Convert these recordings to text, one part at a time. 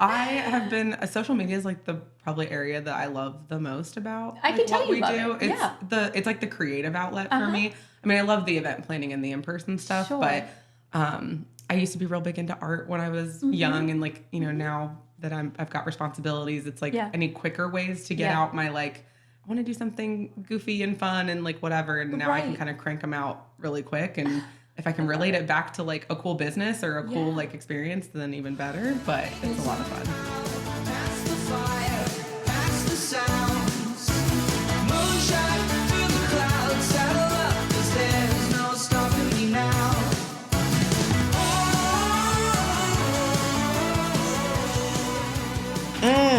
I have been, social media is like the probably area that I love the most about I can tell what you we love do. it. It's like the creative outlet for me. I mean, I love the event planning and the in-person stuff, but I used to be real big into art when I was young, and like, you know, now that I've got responsibilities, it's like I need quicker ways to get out my like, I want to do something goofy and fun and like whatever, and now I can kind of crank them out really quick, and if I can relate it back to like a cool business or a cool like experience, then even better. But it's a lot of fun. Past the fire, past the sounds, moonshine through the clouds, saddle up, 'cause there's no stopping me now.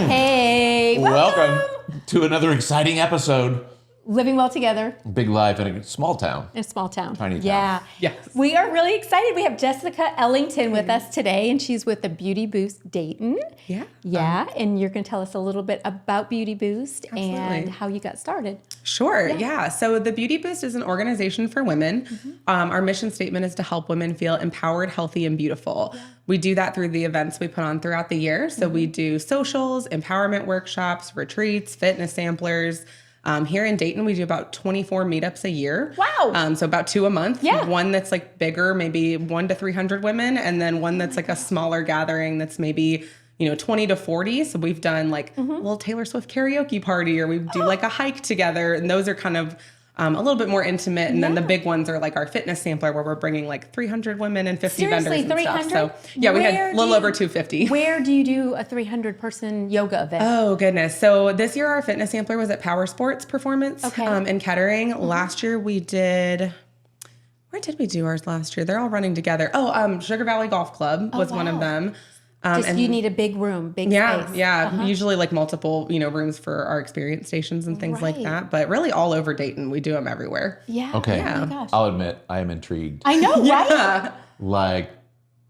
Hey, Welcome to another exciting episode. Living well together Big life in a small town. in a small town. Tiny town. Yeah. Yes. We are really excited. We have Jessica Ellington with us today, and she's with the Beauty Boost Dayton. Yeah. Yeah, and you're going to tell us a little bit about Beauty Boost and how you got started. Sure. Yeah. So the Beauty Boost is an organization for women. Our mission statement is to help women feel empowered, healthy, and beautiful. We do that through the events we put on throughout the year. So we do socials, empowerment workshops, retreats, fitness samplers. Here in Dayton, we do about 24 meetups a year. Wow. So about 2 a month. Yeah. One that's like bigger, maybe 1 to 300 women, and then one that's like a smaller gathering that's maybe, 20 to 40. So we've done like a little Taylor Swift karaoke party, or we do like a hike together, and those are kind of a little bit more intimate. And then the big ones are like our fitness sampler, where we're bringing like 300 women and 50 vendors and 300? stuff. So yeah, we had a little over 250. Where do you do a 300-person yoga event? Oh, goodness. So this year, our fitness sampler was at Power Sports Performance in Kettering. Last year, we did... Where did we do ours last year? They're all running together. Oh, Sugar Valley Golf Club was one of them. Just you need a big room, big space. Yeah. Usually like multiple, rooms for our experience stations and things like that. But really all over Dayton, we do them everywhere. Yeah. Okay. Oh my gosh. I'll admit, I am intrigued. I know, right? Like,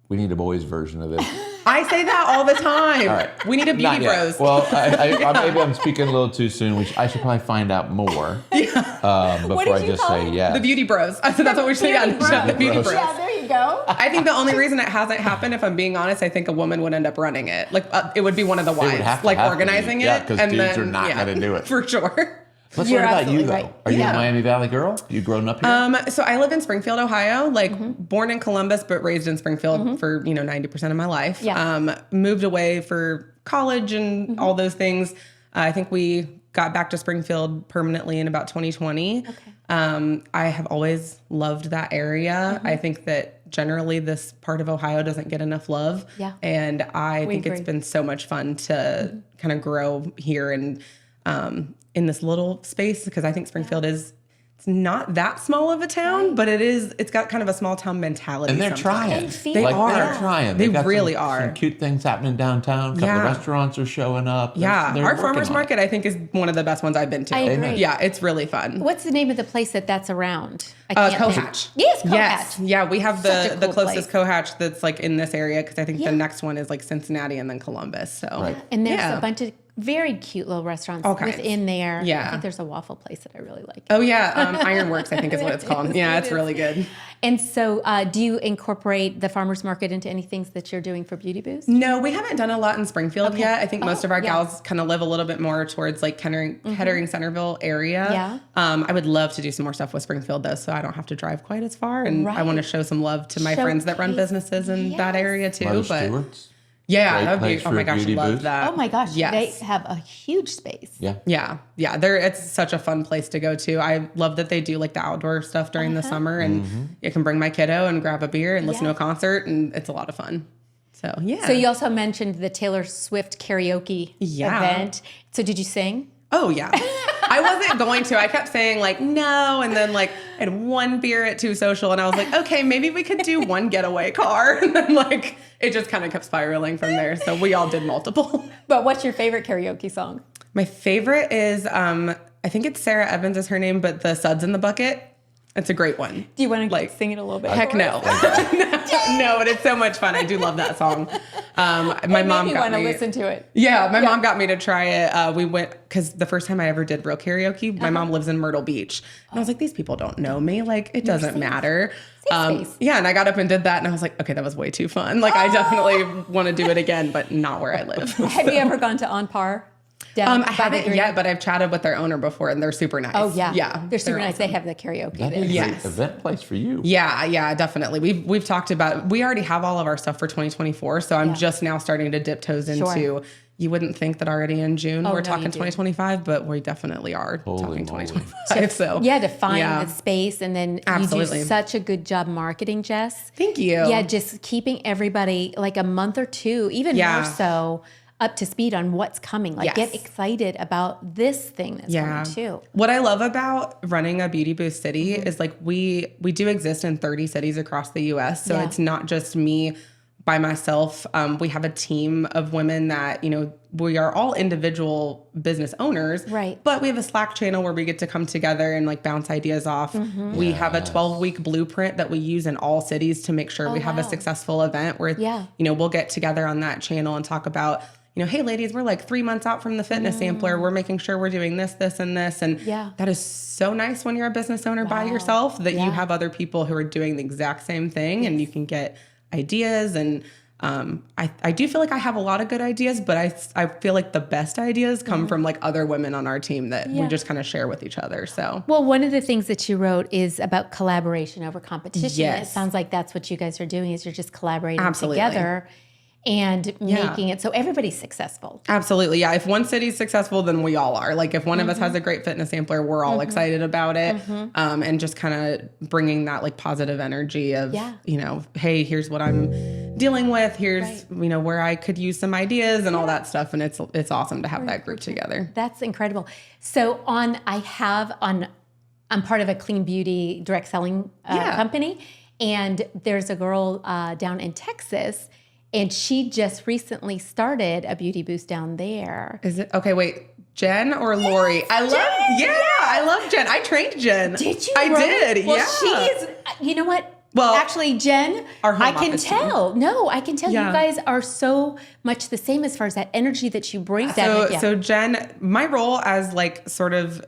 we need a boys' version of this. I say that all the time. All right. We need a Not beauty yet. bros. Well, maybe I'm speaking a little too soon. I should probably find out more before I just say yes. The beauty bros. So that's what we're saying. The beauty bros. Yeah, there you go. I think the only reason it hasn't happened, if I'm being honest, I think a woman would end up running it. Like it would be one of the wives, like organizing it. Yeah, because dudes are not going to do it. For sure. Let's You're learn about you, absolutely though. right. Are you a Miami Valley girl? You grown up here? So I live in Springfield, Ohio, born in Columbus, but raised in Springfield for, 90% of my life. Yeah. Moved away for college and all those things. I think we got back to Springfield permanently in about 2020. Okay. I have always loved that area. I think that generally this part of Ohio doesn't get enough love. Yeah. And I think agree. it's been so much fun to kind of grow here and in this little space, because I think Springfield is, it's not that small of a town, but it's got kind of a small town mentality. And they're sometimes. trying. They are. They're trying. They They've got really some are. cute things happening downtown. A couple of restaurants are showing up. They're Our working farmers on market, I think, is one of the best ones I've been to. I agree. Yeah, it's really fun. What's the name of the place that's around? I can't think. Cohatch. Yes, Cohatch. Yes. Yeah, we have Such a the cool closest place. Cohatch that's like in this area, because I think the next one is like Cincinnati and then Columbus. So Right. And there's a bunch of very cute little restaurants kinds. within there. Yeah. I think there's a waffle place that I really like. Oh yeah, Ironworks, I think is what it's called. Yeah, it's really good. And so do you incorporate the farmer's market into any things that you're doing for Beauty Boost? No, we haven't done a lot in Springfield yet. I think most of our gals kind of live a little bit more towards like Kettering, Centerville area. Yeah. I would love to do some more stuff with Springfield though, so I don't have to drive quite as far. And I want to show some love to my friends that run Showcase. businesses in that area too. Mother But Stewart's. yeah, Great that would be. place Oh for my a gosh, I beauty love booth. that. Oh my gosh, Yes. they have a huge space. Yeah. Yeah. It's such a fun place to go to. I love that they do like the outdoor stuff during the summer, and you can bring my kiddo and grab a beer and listen to a concert, and it's a lot of fun. So yeah. So you also mentioned the Taylor Swift karaoke event. So did you sing? Oh yeah. I wasn't going to. I kept saying like no, and then like I had one beer at Too Social, and I was like, okay, maybe we could do one getaway car, and then like it just kind of kept spiraling from there. So we all did multiple. But what's your favorite karaoke song? My favorite is I think it's Sarah Evans is her name, but the Suds in the Bucket. It's a great one. Do you want to sing it a little bit? Heck no. No, but it's so much fun. I do love that song. My mom got me. Listen to it. Yeah, my mom got me to try it. We went, because the first time I ever did real karaoke, my mom lives in Myrtle Beach. And I was like, these people don't know me. Like, it doesn't matter. Yeah, and I got up and did that, and I was like, okay, that was way too fun. Like, I definitely want to do it again, but not where I live. Have you ever gone to On Par? I haven't yet, but I've chatted with their owner before, and they're super nice. Oh, yeah. Yeah. They're super nice. awesome. They have the karaoke That there. is a great event place for you. Yeah, definitely. We've talked about, we already have all of our stuff for 2024, so I'm just now starting to dip toes into, you wouldn't think that already in June we're talking 2025, but we definitely are talking 2025. So to find the space, and then you do such a good job marketing, Jess. Thank you. Yeah, just keeping everybody like a month or two, even more so, up to speed on what's coming. Like, get excited about this thing that's coming too. What I love about running a Beauty Boost city is like we do exist in 30 cities across the US. So it's not just me by myself. We have a team of women that, we are all individual business owners, right? But we have a Slack channel where we get to come together and like bounce ideas off. We have a 12-week blueprint that we use in all cities to make sure we have a successful event where, we'll get together on that channel and talk about, hey, ladies, we're like 3 months out from the fitness sampler. We're making sure we're doing this, this, and this. And that is so nice when you're a business owner by yourself that you have other people who are doing the exact same thing and you can get ideas. And I do feel like I have a lot of good ideas, but I feel like the best ideas come from like other women on our team that we just kind of share with each other. So, well, one of the things that you wrote is about collaboration over competition. Yes. It sounds like that's what you guys are doing, is you're just collaborating together and making it so everybody's successful. Absolutely. Yeah. If one city's successful, then we all are. Like if one of us has a great fitness sampler, we're all excited about it. And just kind of bringing that like positive energy of, hey, here's what I'm dealing with. Here's, where I could use some ideas and all that stuff. And it's awesome to have that group together. That's incredible. So I'm part of a clean beauty direct selling company. And there's a girl down in Texas, and she just recently started a Beauty Boost down there. Is it? Okay, wait. Jen or Lori? I love Jen. I trained Jen. Did you? I did. Well, she is, you know what? Well, actually, Jen, I can tell. Team. No, I can tell you guys are so much the same as far as that energy that you bring. So Jen, my role as like sort of,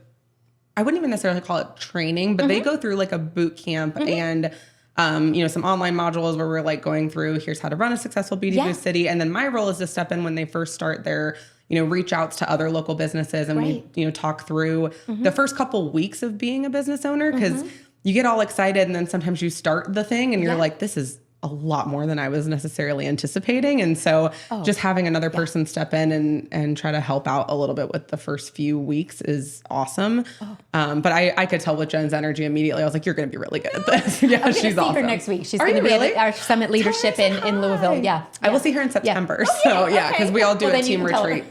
I wouldn't even necessarily call it training, but they go through like a boot camp and some online modules where we're like going through, here's how to run a successful Beauty Boost city. And then my role is to step in when they first start their, reach outs to other local businesses. And we, talk through the first couple weeks of being a business owner, because you get all excited and then sometimes you start the thing and you're like, this is a lot more than I was necessarily anticipating. And so just having another person step in and try to help out a little bit with the first few weeks is awesome. But I could tell with Jen's energy immediately. I was like, you're going to be really good at this. I'm she's See awesome. her next week. She's going to be at our Summit Leadership in Louisville. Yeah. I will see her in September. Because we all do a team retreat.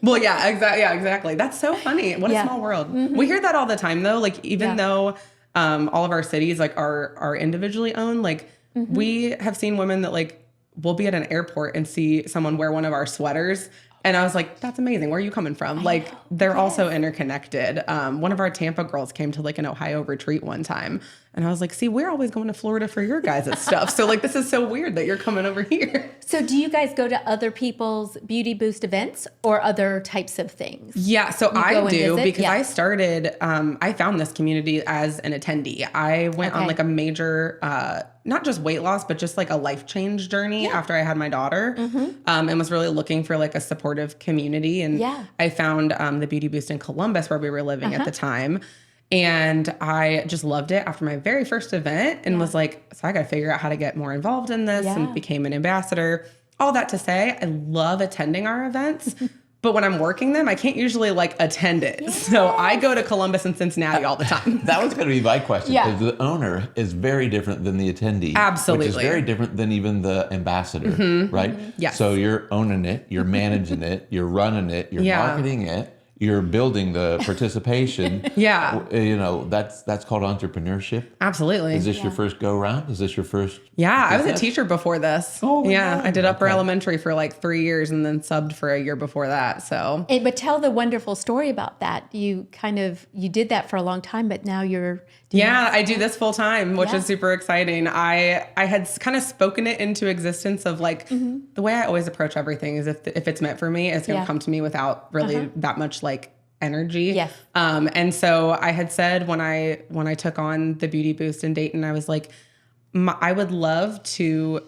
Well, yeah, exactly. That's so funny. What a small world. We hear that all the time though. Like even though all of our cities like are individually owned, like we have seen women that like we'll be at an airport and see someone wear one of our sweaters. And I was like, that's amazing. Where are you coming from? They're also interconnected. One of our Tampa girls came to like an Ohio retreat one time. And I was like, see, we're always going to Florida for your guys' stuff. So like, this is so weird that you're coming over here. So do you guys go to other people's Beauty Boost events or other types of things? Yeah, so I do because I started, I found this community as an attendee. I went on like a major, not just weight loss, but just like a life change journey after I had my daughter, and was really looking for like a supportive community. And I found the Beauty Boost in Columbus where we were living at the time. And I just loved it after my very first event and was like, so I got to figure out how to get more involved in this and became an ambassador. All that to say, I love attending our events. But when I'm working them, I can't usually like attend it. So I go to Columbus and Cincinnati all the time. That was going to be my question. Because the owner is very different than the attendee. Absolutely. Which is very different than even the ambassador, right? Yes. So you're owning it, you're managing it, you're running it, you're marketing it. You're building the participation. That's called entrepreneurship. Absolutely. Is this your first go round? Is this your first? Yeah, I was a teacher before this. Oh, yeah. I did upper elementary for like 3 years and then subbed for a year before that. So, but tell the wonderful story about that. You did that for a long time, but now you're Yeah, I do this full time, which is super exciting. I had kind of spoken it into existence of like the way I always approach everything is if it's meant for me, it's going to come to me without really that much like energy. Yes. And so I had said when I took on the Beauty Boost in Dayton, I was like, I would love to,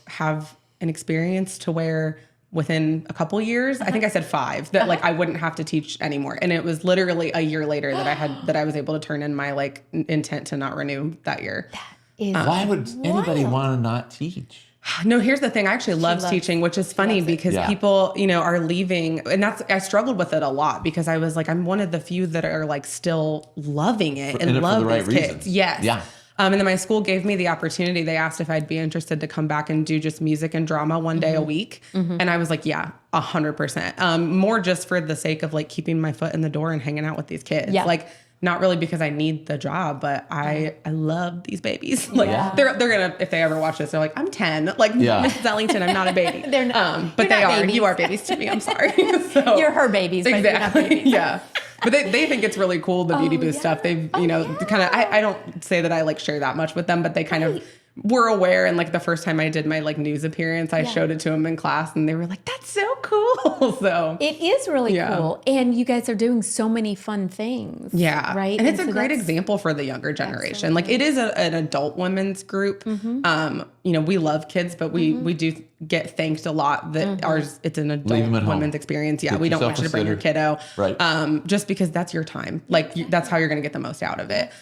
have an experience to where within a couple years, I think I said 5, that like I wouldn't have to teach anymore. And it was literally a year later that I was able to turn in my like intent to not renew that year. Why would anybody want to not teach? No, here's the thing. I actually love teaching, which is funny because people, are leaving. And I struggled with it a lot because I was like, I'm one of the few that are like still loving it and love these kids. Yes. Yeah. And then my school gave me the opportunity. They asked if I'd be interested to come back and do just music and drama one day a week. And I was like, yeah, 100%. More just for the sake of like keeping my foot in the door and hanging out with these kids. Yeah. Like, not really because I need the job, but I love these babies. Like they're gonna, if they ever watch this, they're like, I'm 10. Like Mrs. Ellington, I'm not a baby. They're not, but they are. Babies. You are babies to me. I'm sorry. So, you're her babies. But exactly. You're not babies. Yeah. But they think it's really cool, the Beauty Boost stuff. They've, kind of, I don't say that I like share that much with them, but they kind of were aware. And like the first time I did my like news appearance, I showed it to them in class and they were like, that's so cool. So it is really cool. And you guys are doing so many fun things. Yeah. Right. And it's a great example for the younger generation. Like it is an adult women's group. We love kids, but we do get thanked a lot that it's an adult women's experience. Yeah. We don't want you to bring your kiddo. Right. Just because that's your time. Like that's how you're going to get the most out of it.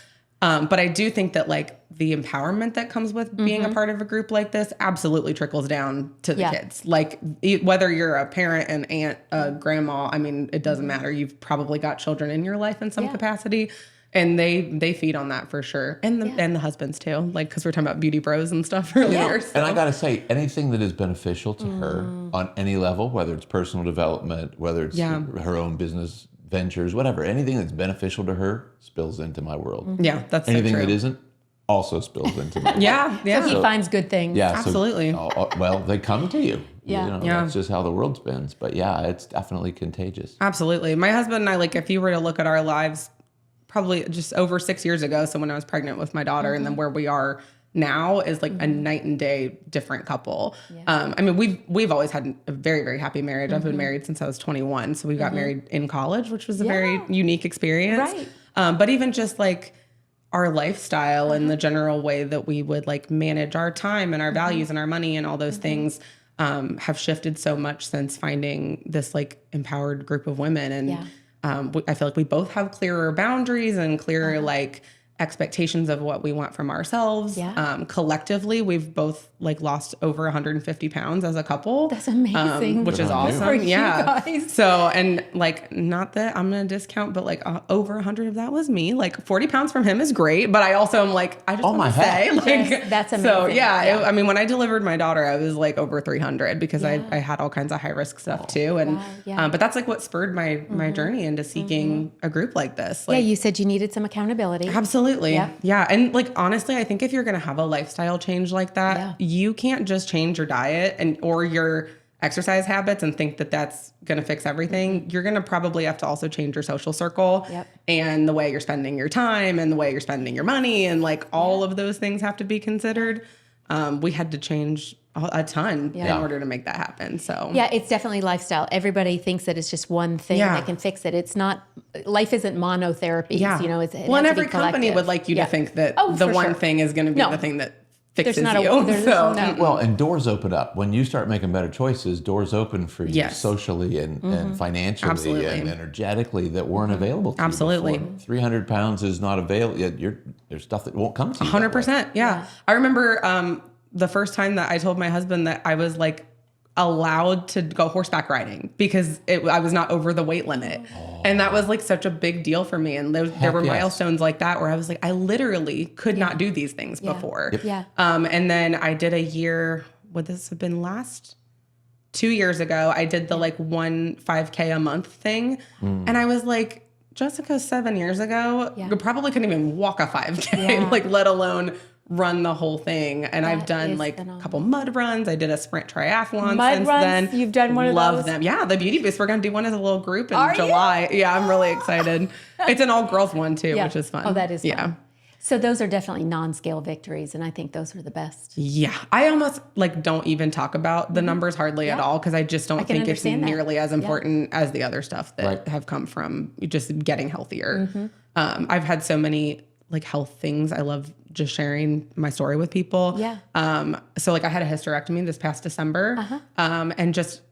But I do think that like the empowerment that comes with being a part of a group like this absolutely trickles down to the kids. Like whether you're a parent, an aunt, a grandma, I mean, it doesn't matter. You've probably got children in your life in some capacity and they feed on that for sure. And the husbands too, like, cause we're talking about beauty bros and stuff earlier. So. And I got to say, anything that is beneficial to her on any level, whether it's personal development, whether it's her own business ventures, whatever, anything that's beneficial to her spills into my world. Yeah, that's anything so true. that isn't also spills into my world. Yeah. So he finds good things. Yeah, absolutely. Well, they come to you. Yeah. That's just how the world spins. But yeah, it's definitely contagious. Absolutely. My husband and I, like, if you were to look at our lives, probably just over 6 years ago, so when I was pregnant with my daughter, and then where we are now is like a night and day different couple. I mean, we've always had a very, very happy marriage. I've been married since I was 21. So we got married in college, which was a very unique experience. Right. But even just like our lifestyle and the general way that we would like manage our time and our values and our money and all those things have shifted so much since finding this like empowered group of women. And I feel like we both have clearer boundaries and clearer like expectations of what we want from ourselves. Collectively, we've both like lost over 150 pounds as a couple. That's amazing. Which is awesome. For you guys. So, and like, not that I'm going to discount, but like over 100 of that was me. Like 40 pounds from him is great. But I also am like, I just want to say, like, yes, that's amazing. So I mean, when I delivered my daughter, I was like over 300 because I had all kinds of high risk stuff too. And, but that's like what spurred my journey into seeking a group like this. Like, you said you needed some accountability. Absolutely. Yeah. And like, honestly, I think if you're going to have a lifestyle change like that, you can't just change your diet or your exercise habits and think that that's going to fix everything. You're going to probably have to also change your social circle and the way you're spending your time and the way you're spending your money. And like all of those things have to be considered. We had to change a ton in order to make that happen. So it's definitely lifestyle. Everybody thinks that it's just one thing that can fix it. It's not. Life isn't monotherapy. And every company would like you to think that the one thing is going to be the thing that fixes you. Well, and doors open up when you start making better choices. Doors open for you socially and financially and energetically that weren't available to you before. 300 pounds is not available. There's stuff that won't come to you. 100%. Yeah. I remember the first time that I told my husband that I was like allowed to go horseback riding because I was not over the weight limit. And that was like such a big deal for me. And there were milestones like that where I was like, I literally could not do these things before. And then I did a year, would this have been last 2 years ago? I did the like 5K a month thing. And I was like, Jessica, 7 years ago, you probably couldn't even walk a 5K, like let alone run the whole thing. And I've done like a couple mud runs. I did a sprint triathlon since then. You've done one of those? Love them. Yeah, the Beauty Boost. We're going to do one as a little group in July. Yeah, I'm really excited. It's an all girls one too, which is fun. Oh, that is fun. So those are definitely non-scale victories, and I think those are the best. Yeah. I almost like don't even talk about the numbers hardly at all because I just don't think it's nearly as important as the other stuff that have come from just getting healthier. I've had so many like health things. I love just sharing my story with people. Yeah. So like I had a hysterectomy this past December, and just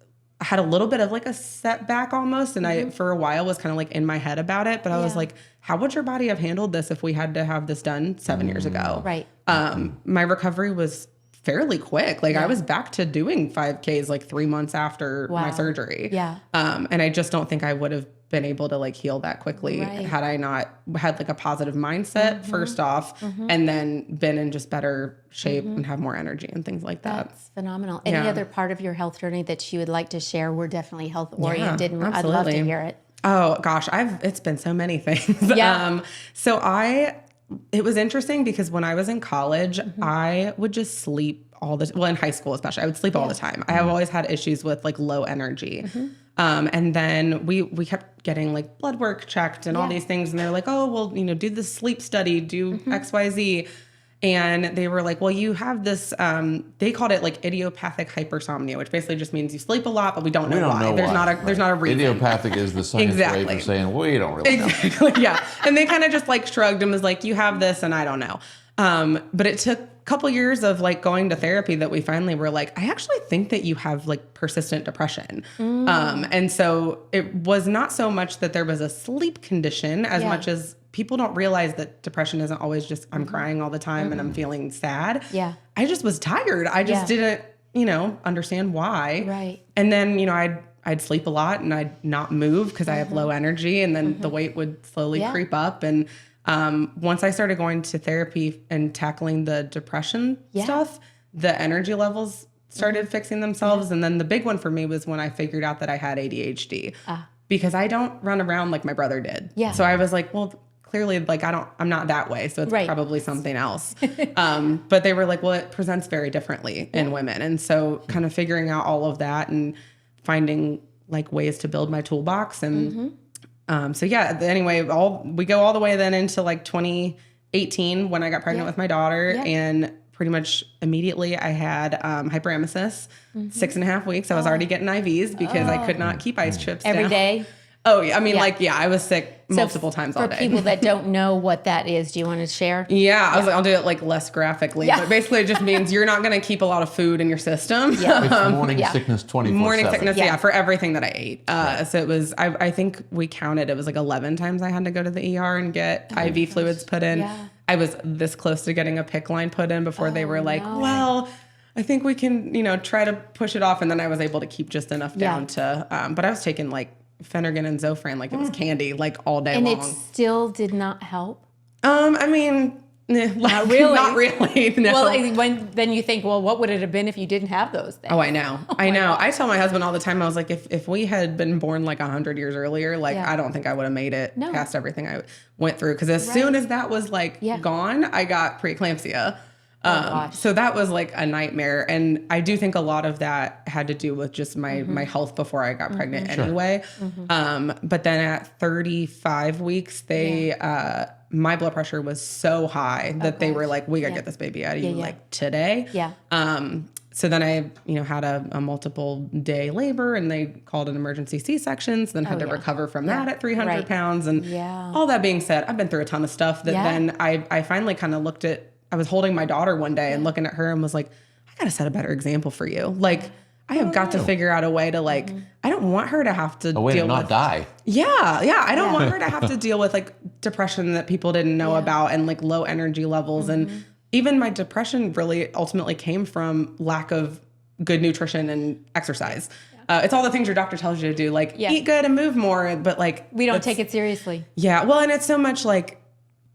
had a little bit of like a setback almost. And I, for a while, was kind of like in my head about it. But I was like, how would your body have handled this if we had to have this done 7 years ago? Right. My recovery was fairly quick. Like I was back to doing 5Ks like 3 months after my surgery. Yeah. And I just don't think I would have been able to like heal that quickly had I not had like a positive mindset first off, and then been in just better shape and have more energy and things like that. That's phenomenal. Any other part of your health journey that you would like to share? We're definitely health oriented, and I'd love to hear it. Oh gosh, it's been so many things. Yeah. It was interesting because when I was in college, I would just sleep in high school especially, I would sleep all the time. I have always had issues with like low energy. And then we kept getting like blood work checked and all these things. And they're like, oh, well, do this sleep study, do X, Y, Z. And they were like, well, you have this, they called it like idiopathic hypersomnia, which basically just means you sleep a lot, but we don't know why. There's not a reason. Idiopathic is the science way for saying, well, you don't really know. Exactly, yeah. And they kind of just like shrugged and was like, you have this and I don't know. But it took a couple years of like going to therapy that we finally were like, I actually think that you have like persistent depression. And so it was not so much that there was a sleep condition as much as people don't realize that depression isn't always just I'm crying all the time and I'm feeling sad. Yeah. I just was tired. I just didn't, understand why. Right. And then, I'd sleep a lot and I'd not move because I have low energy, and then the weight would slowly creep up. And once I started going to therapy and tackling the depression stuff, the energy levels started fixing themselves. And then the big one for me was when I figured out that I had ADHD because I don't run around like my brother did. Yeah. So I was like, well, clearly like I'm not that way. So it's probably something else. But they were like, well, it presents very differently in women. And so kind of figuring out all of that and finding like ways to build my toolbox. And anyway, we go all the way then into like 2018 when I got pregnant with my daughter, and pretty much immediately I had hyperemesis, 6.5 weeks. I was already getting IVs because I could not keep ice chips every down. day. Oh, yeah. I mean, I was sick multiple times all day. For people that don't know what that is, do you want to share? Yeah. I was like, I'll do it like less graphically. But basically it just means you're not going to keep a lot of food in your system. Yeah. It's morning sickness 24/7. Morning sickness, for everything that I ate. So it was, I think we counted, it was like 11 times I had to go to the ER and get IV fluids put in. Yeah. I was this close to getting a PICC line put in before they were like, well, I think we can, try to push it off. And then I was able to keep just enough down to, but I was taking like Phenergan and Zofran like it was candy like all day long. And it still did not help? I mean, not really. Not really, no. Well, then you think, well, what would it have been if you didn't have those things? Oh, I know. I know. I tell my husband all the time, I was like, if we had been born like 100 years earlier, like I don't think I would have made it past everything I went through. Because as soon as that was like gone, I got preeclampsia. So that was like a nightmare. And I do think a lot of that had to do with just my health before I got pregnant anyway. But then at 35 weeks, my blood pressure was so high that they were like, we gotta get this baby out of you like today. Yeah. So then I, had a multiple day labor, and they called an emergency C-section. So then had to recover from that at 300 pounds. And all that being said, I've been through a ton of stuff that then I finally kind of looked at, I was holding my daughter one day and looking at her and was like, I got to set a better example for you. Like, I have got to figure out a way to like, I don't want her to have to deal with not die. Yeah. Yeah. I don't want her to have to deal with like depression that people didn't know about and like low energy levels. And even my depression really ultimately came from lack of good nutrition and exercise. It's all the things your doctor tells you to do, like eat good and move more. But like, we don't take it seriously. Yeah. Well, and it's so much like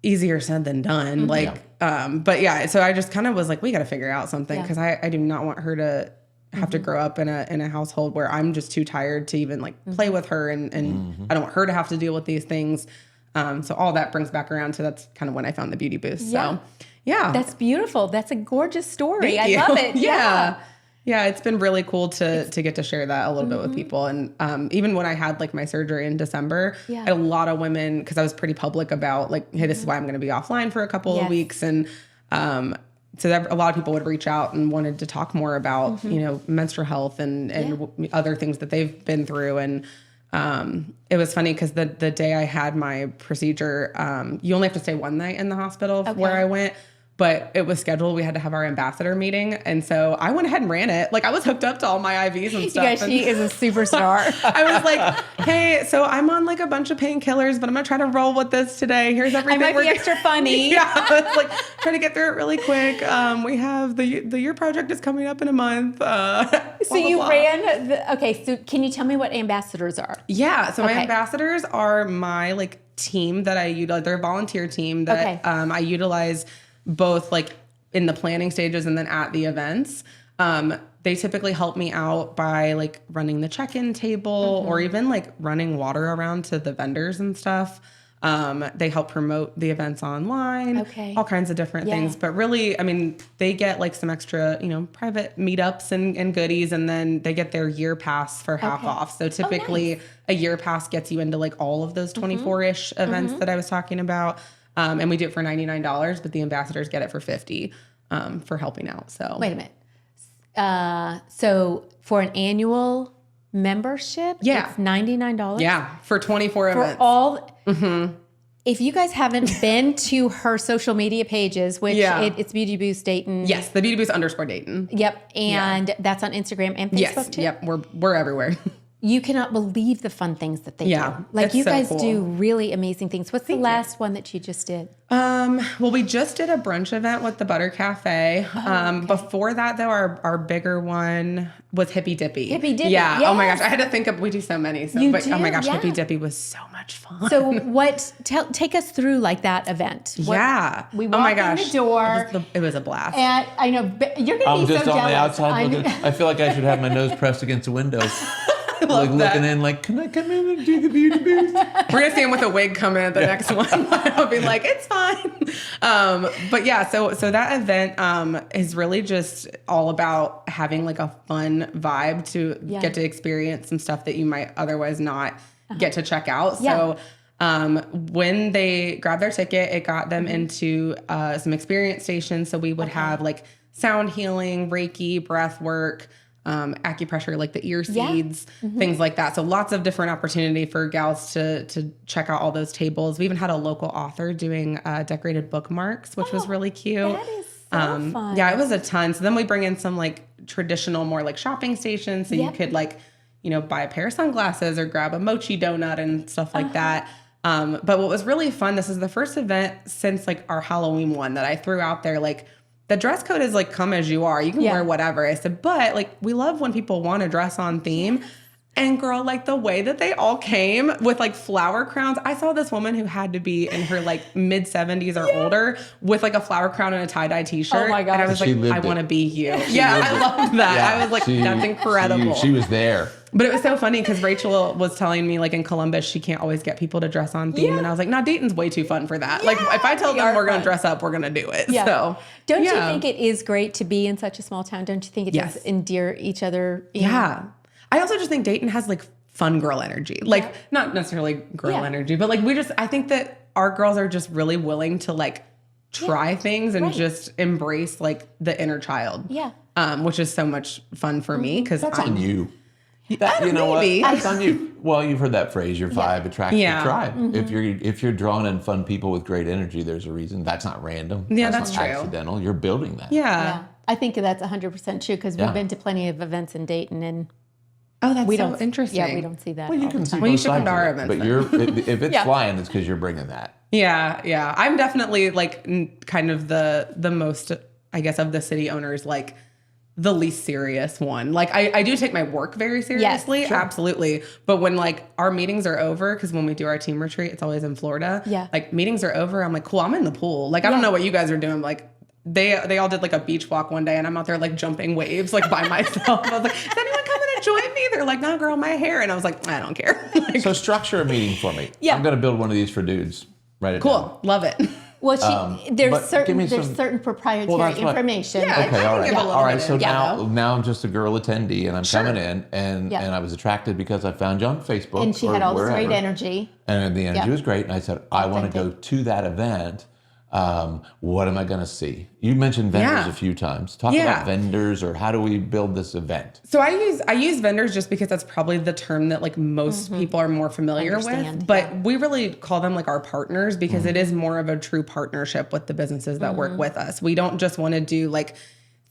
easier said than done. But so I just kind of was like, we got to figure out something because I do not want her to have to grow up in a household where I'm just too tired to even like play with her, and I don't want her to have to deal with these things. So all that brings back around to that's kind of when I found the Beauty Boost. So yeah. That's beautiful. That's a gorgeous story. Thank you. I love it. Yeah. Yeah, it's been really cool to get to share that a little bit with people. And even when I had like my surgery in December, I had a lot of women, because I was pretty public about like, hey, this is why I'm going to be offline for a couple of weeks. And so that a lot of people would reach out and wanted to talk more about, you know, menstrual health and other things that they've been through. And it was funny because the day I had my procedure, you only have to stay one night in the hospital where I went. But it was scheduled. We had to have our ambassador meeting. And so I went ahead and ran it. Like I was hooked up to all my IVs and stuff. You guys, she is a superstar. I was like, hey, so I'm on like a bunch of painkillers, but I'm going to try to roll with this today. Here's everything. I might be extra funny. Yeah. I was like, try to get through it really quick. We have the year project is coming up in a month. So you ran, okay. So can you tell me what ambassadors are? Yeah. So my ambassadors are my like team that I utilize. They're a volunteer team that I utilize both like in the planning stages and then at the events. They typically help me out by like running the check-in table or even like running water around to the vendors and stuff. They help promote the events online, all kinds of different things. But really, I mean, they get like some extra, you know, private meetups and goodies, and then they get their year pass for half off. So typically a year pass gets you into like all of those 24-ish events that I was talking about. And we do it for $99, but the ambassadors get it for $50 for helping out. So wait a minute. So for an annual membership, it's $99. Yeah, for 24 events. For all. If you guys haven't been to her social media pages, which it's Beauty Boost Dayton. Yes, the Beauty Boost _ Dayton. Yep, and that's on Instagram and Facebook too. Yep, we're everywhere. You cannot believe the fun things that they do. Like you guys do really amazing things. What's the last one that you just did? Well, we just did a brunch event with the Butter Cafe. Before that, though, our bigger one was Hippie Dippy. Hippie Dippy. Yeah. Yes. Oh my gosh, I had to think of. We do so many. So, You but do? oh my gosh, Yeah. Hippie Dippy was so much fun. So take us through like that event. We walk in the door. It was a blast. And I know you're going to be so jealous. I'm just on the outside looking. I feel like I should have my nose pressed against the window. Like looking in, like, can I come in and do the Beauty Boost? We're gonna see him with a wig come in at the next one. I'll be like, it's fine. But yeah, so that event is really just all about having like a fun vibe to get to experience some stuff that you might otherwise not get to check out. So when they grabbed their ticket, it got them into some experience stations. So we would have like sound healing, Reiki, breath work, acupressure, like the ear seeds, things like that. So lots of different opportunity for gals to check out all those tables. We even had a local author doing decorated bookmarks, which was really cute. That is so fun. Yeah, it was a ton. So then we bring in some like traditional, more like shopping stations. So you could like, you know, buy a pair of sunglasses or grab a mochi donut and stuff like that. But what was really fun, this is the first event since like our Halloween one that I threw out there, like, the dress code is like, come as you are. You can wear whatever. I said, but like, we love when people want to dress on theme. And girl, like the way that they all came with like flower crowns. I saw this woman who had to be in her like mid 70s or older with like a flower crown and a tie-dye t-shirt. Oh my gosh. And I was She like, I lived want to it. be you. I loved that. Yeah, I was like, that's incredible. She was there. But it was so funny because Rachel was telling me, like in Columbus, she can't always get people to dress on theme. And I was like, nah, Dayton's way too fun for that. Like, if I tell them we're going to dress up, we're going to do it. Yeah. So, don't you think it is great to be in such a small town? Don't you think it does endear each other? Yeah. I also just think Dayton has like fun girl energy. Like, not necessarily girl energy, but like I think that our girls are just really willing to like try things and just embrace like the inner child. Yeah. Which is so much fun for me because That's on you. That, you know maybe. what? That's on you. Well, you've heard that phrase, your vibe attracts your tribe. If you're drawing in fun people with great energy, there's a reason. That's not random. That's not true. accidental. You're building that. Yeah. I think that's 100% true because we've been to plenty of events in Dayton and that's we so don't interesting. Yeah, we don't see that. Well, you can see Well, you both should come sides to our of it. events. But if it's flying, it's because you're bringing that. Yeah. I'm definitely like kind of the most, I guess, of the city owners, like the least serious one. Like I do take my work very seriously, absolutely. But when like our meetings are over, because when we do our team retreat, it's always in Florida. Yeah. Like meetings are over, I'm like, cool, I'm in the pool. Like I don't know what you guys are doing. Like they all did like a beach walk one day, and I'm out there like jumping waves like by myself. I was like, is anyone coming to join me? They're like, no, girl, my hair. And I was like, I don't care. So structure a meeting for me. I'm going to build one of these for dudes. Write it down. Cool, love it. Well, there's certain Well, proprietary information. Yeah, Okay, all right. All right, so info. now I'm just a girl attendee, and I'm coming in, and I was attracted because I found you on Facebook. And she had all this great energy. And the energy was great, and I said, I want to go to that event. What am I going to see? You mentioned vendors a few times. Talk about vendors, or how do we build this event? So I use vendors just because that's probably the term that like most people are more familiar with. But we really call them like our partners because it is more of a true partnership with the businesses that work with us. We don't just want to do like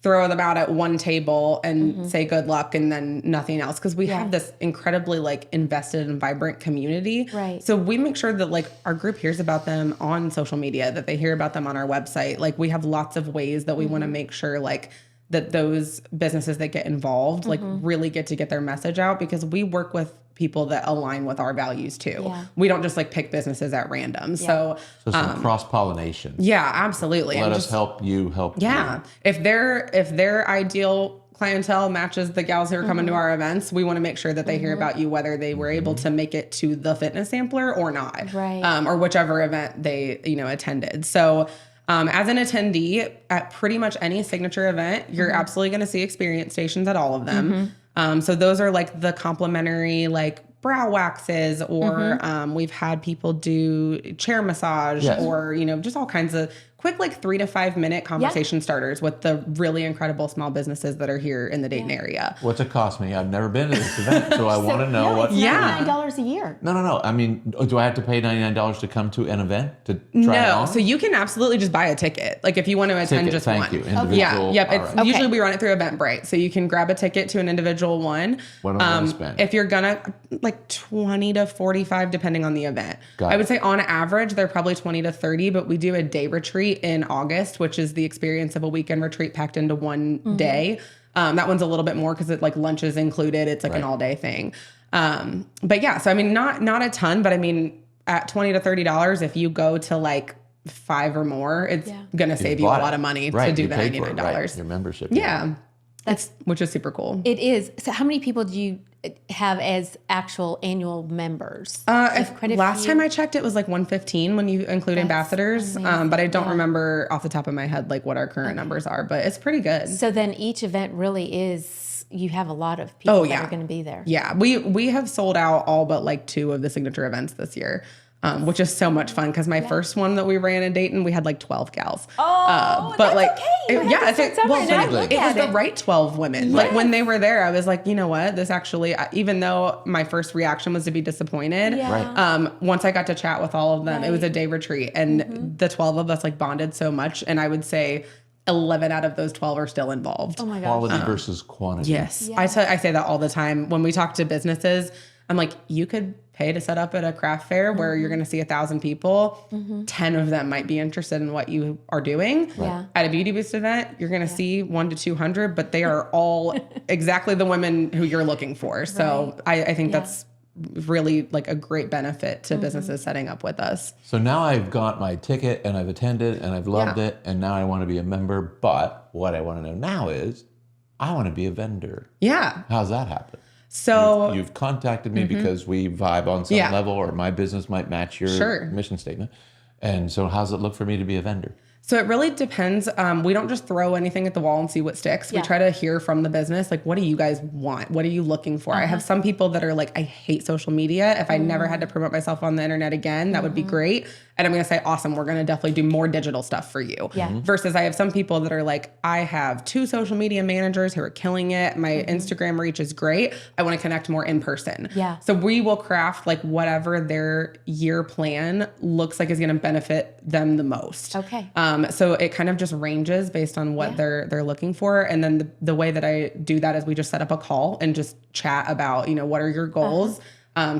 throw them out at one table and say good luck and then nothing else, because we have this incredibly like invested and vibrant community. Right. So we make sure that like our group hears about them on social media, that they hear about them on our website. Like we have lots of ways that we want to make sure like that those businesses that get involved like really get to get their message out, because we work with people that align with our values too. Yeah. We don't just like pick businesses at random. So some cross-pollination. Yeah, absolutely. Let us help you help you. If their ideal clientele matches the gals who are coming to our events, we want to make sure that they hear about you, whether they were able to make it to the fitness sampler or not. Right. Or whichever event they, attended. So as an attendee at pretty much any signature event, you're absolutely going to see experience stations at all of them. So those are like the complimentary like brow waxes, or we've had people do chair massage, or just all kinds of quick like 3 to 5 minute conversation starters with the really incredible small businesses that are here in the Dayton area. What's it cost me? I've never been to this event, so I want to know what. It's $99 a year. No. I mean, do I have to pay $99 to come to an event to try it on? So you can absolutely just buy a ticket. Like if you want to attend just thank one. You. Individual. It's usually we run it through Eventbrite, so you can grab a ticket to an individual one. What am I going to spend? If you're gonna like 20 to 45, depending on the event. I would say on average they're probably 20 to 30, but we do a day retreat in August, which is the experience of a weekend retreat packed into one day. That one's a little bit more because it like lunch is included. It's like an all day thing. But yeah, so I mean, not a ton, but I mean, at $20 to $30, if you go to like 5 or more, it's gonna save you a lot of money to do the $99. Right. Your membership. Yeah. Which is super cool. It is. So how many people do you have as actual annual members? Last time I checked, it was like 115 when you include ambassadors. But I don't remember off the top of my head like what our current numbers are, but it's pretty good. So then each event really is, you have a lot of people that are going to be there. Yeah, we have sold out all but like 2 of the signature events this year. Which is so much fun because my first one that we ran in Dayton, we had like 12 gals. But that's like, okay. It was the right 12 women. Yes. Like when they were there, I was like, you know what? This actually, even though my first reaction was to be disappointed, once I got to chat with all of them, it was a day retreat, and the 12 of us like bonded so much, and I would say 11 out of those 12 are still involved. Oh my gosh. Quality versus quantity. Yes. I say that all the time when we talk to businesses. I'm like, you could pay to set up at a craft fair where you're going to see 1,000 people. 10 of them might be interested in what you are doing. Yeah. At a Beauty Boost event, you're going to see 100 to 200, but they are all exactly the women who you're looking for. So I think that's really like a great benefit to businesses setting up with us. So now I've got my ticket and I've attended and I've loved it, and now I want to be a member. But what I want to know now is I want to be a vendor. Yeah. How's that happen? So you've contacted me because we vibe on some level, or my business might match your mission statement. And so how's it look for me to be a vendor? So it really depends. We don't just throw anything at the wall and see what sticks. We try to hear from the business, like, what do you guys want? What are you looking for? I have some people that are like, I hate social media. If I never had to promote myself on the internet again, that would be great. And I'm going to say, awesome, we're going to definitely do more digital stuff for you. Versus I have some people that are like, I have 2 social media managers who are killing it. My Instagram reach is great. I want to connect more in person. So we will craft like whatever their year plan looks like is going to benefit them the most. So it kind of just ranges based on what they're looking for. And then the way that I do that is we just set up a call and just chat about, what are your goals?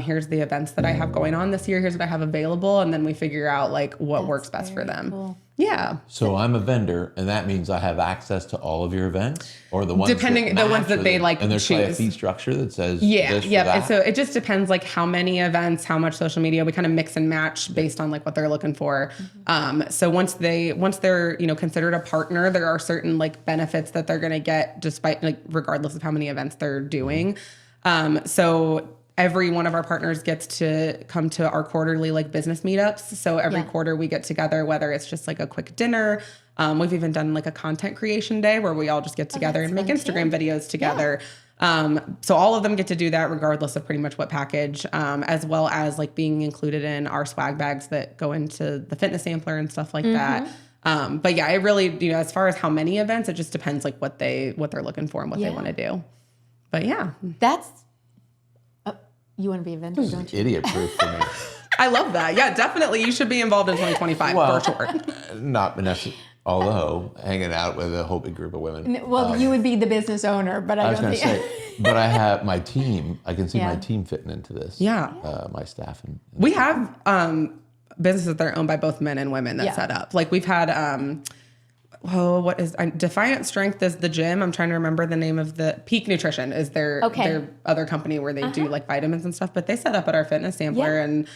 Here's the events that I have going on this year. Here's what I have available. And then we figure out like what works best for them. Cool. Yeah. So I'm a vendor, and that means I have access to all of your events, or the ones depending the ones that they like. And there's choose. like a fee structure that says this for that. So it just depends like how many events, how much social media. We kind of mix and match based on like what they're looking for. So once they're considered a partner, there are certain like benefits that they're going to get despite like regardless of how many events they're doing. So every one of our partners gets to come to our quarterly like business meetups. So every quarter we get together, whether it's just like a quick dinner. We've even done like a content creation day where we all just get together and make Instagram videos together. So all of them get to do that regardless of pretty much what package, as well as like being included in our swag bags that go into the fitness sampler and stuff like that. But yeah, it really, you know, as far as how many events, it just depends like what they're looking for and what they want to do. But yeah. That's, you want to be a vendor, don't you? Idiot proof for me. I love that. Yeah, definitely. You should be involved in 2025 for sure. Not Vanessa, although hanging out with a whole big group of women. Well, you would be the business owner, but I was going to say, but I have my team. I can see my team fitting into this. Yeah. My staff. And we have businesses that are owned by both men and women that set up. Like we've had, Defiant Strength is the gym. I'm trying to remember the name of the Peak Nutrition is their other company where they do like vitamins and stuff, but they set up at our fitness sampler and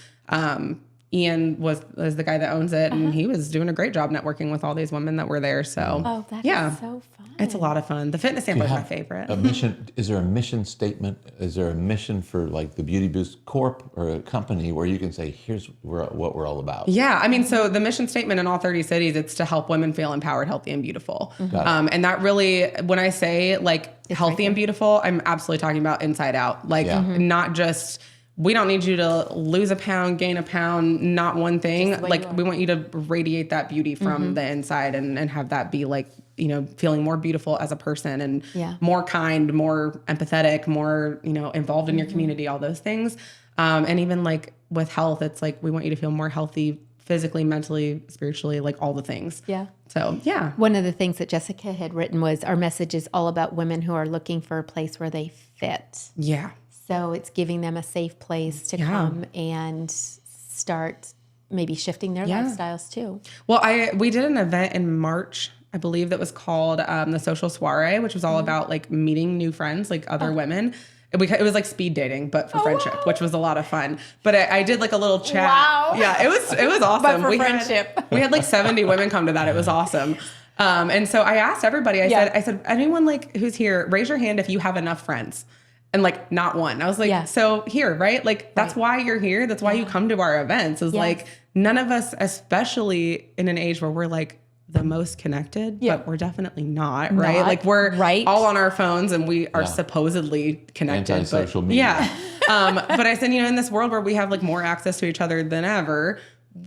Ian was the guy that owns it and he was doing a great job networking with all these women that were there. So that is so fun. It's a lot of fun. The fitness sampler is my favorite. A mission? Is there a mission statement? Is there a mission for like the Beauty Boost Corp or a company where you can say, here's what we're all about? Yeah. I mean, so the mission statement in all 30 cities, it's to help women feel empowered, healthy, and beautiful. And that really, when I say like it's healthy and beautiful, I'm absolutely talking about inside out. Like not just, we don't need you to lose a pound, gain a pound, not one thing. Like we want you to radiate that beauty from the inside and have that be like, you know, feeling more beautiful as a person and more kind, more empathetic, more, you know, involved in your community, all those things. And even like with health, it's like, we want you to feel more healthy physically, mentally, spiritually, like all the things. Yeah. So, yeah. One of the things that Jessica had written was our message is all about women who are looking for a place where they fit. Yeah. So it's giving them a safe place to come and start maybe shifting their lifestyles too. Well, we did an event in March, I believe, that was called the Social Soiree, which was all about like meeting new friends, like other women. It was like speed dating, but for friendship, which was a lot of fun. But I did like a little chat. Wow. Yeah, it was awesome. But for friendship. We had like 70 women come to that. It was awesome. And so I asked everybody, I said, anyone like who's here, raise your hand if you have enough friends. And like not one. I was like, so here, right? Like that's why you're here. That's why you come to our events is like none of us, especially in an age where we're like the most connected, but we're definitely not, right? Like we're all on our phones and we are supposedly connected. Anti-social media. Yeah. But I said, you know, in this world where we have like more access to each other than ever,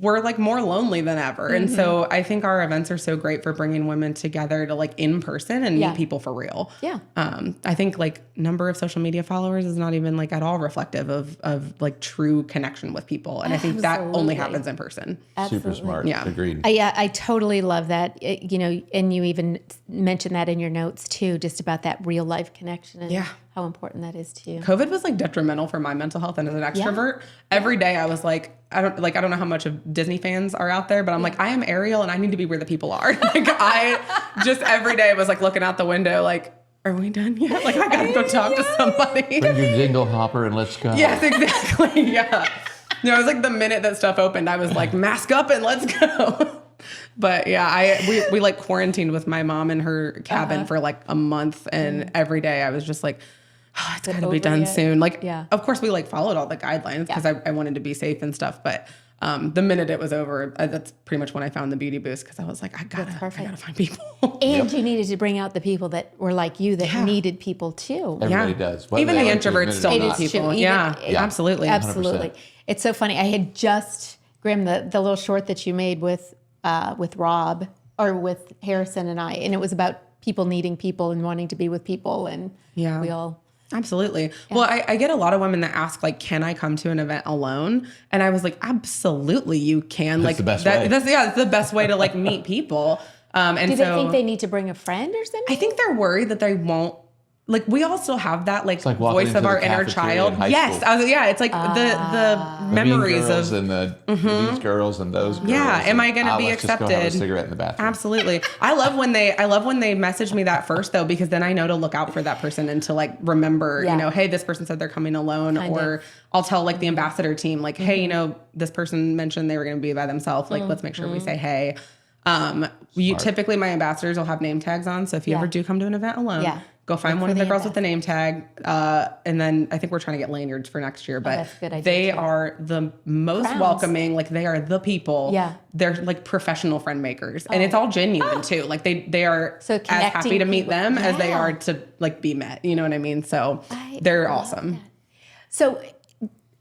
we're like more lonely than ever. And so I think our events are so great for bringing women together to like in person and meet people for real. Yeah. I think like number of social media followers is not even like at all reflective of like true connection with people. And I think that only happens in person. Super smart. Yeah. Agreed. I totally love that. You know, and you even mentioned that in your notes too, just about that real life connection and how important that is to you. COVID was like detrimental for my mental health and as an extrovert. Every day I was like, I don't know how much of Disney fans are out there, but I'm like, I am Ariel and I need to be where the people are. Like I just every day was like looking out the window, like, are we done yet? Like I gotta go talk to somebody. Bring your jingle hopper and let's go. Yes, exactly. Yeah. No, it was like the minute that stuff opened, I was like, mask up and let's go. But yeah, we like quarantined with my mom in her cabin for like a month, and every day I was just like, oh, it's got to be done soon. Like, of course we like followed all the guidelines because I wanted to be safe and stuff. But the minute it was over, that's pretty much when I found the Beauty Boost because I was like, I gotta find people. And you needed to bring out the people that were like you that needed people too. Everybody does. Even the introverts still need people. Absolutely. Absolutely. 100%. It's so funny. I had just, Graham, the little short that you made with Rob or with Harrison and I, and it was about people needing people and wanting to be with people, and we all. Absolutely. Yeah. Well, I get a lot of women that ask, like, can I come to an event alone? And I was like, absolutely, you can. That's like the best way. It's the best way to like meet people. And do they think they need to bring a friend or something? I think they're worried that they won't. Like we all still have that like voice of our inner child. Yes, it's like the memories girls of and these girls and those girls. Yeah, am I going to be accepted? Just go have a cigarette in the bathroom. Absolutely. I love when they message me that first though, because then I know to look out for that person and to like remember, you know, hey, this person said they're coming alone, or I'll tell like the ambassador team like, hey, you know, this person mentioned they were going to be by themselves. Like, let's make sure we say hey. Typically my ambassadors will have name tags on, so if you ever do come to an event alone, Go find one of the girls with the name tag. And then I think we're trying to get lanyards for next year, but that's a good idea they too. are the most welcoming. Like they are the people. Yeah. They're like professional friend makers. And it's all genuine too. Like they are So as happy to meet people. them as they are to like be met. You know what I mean? So they're awesome. That. So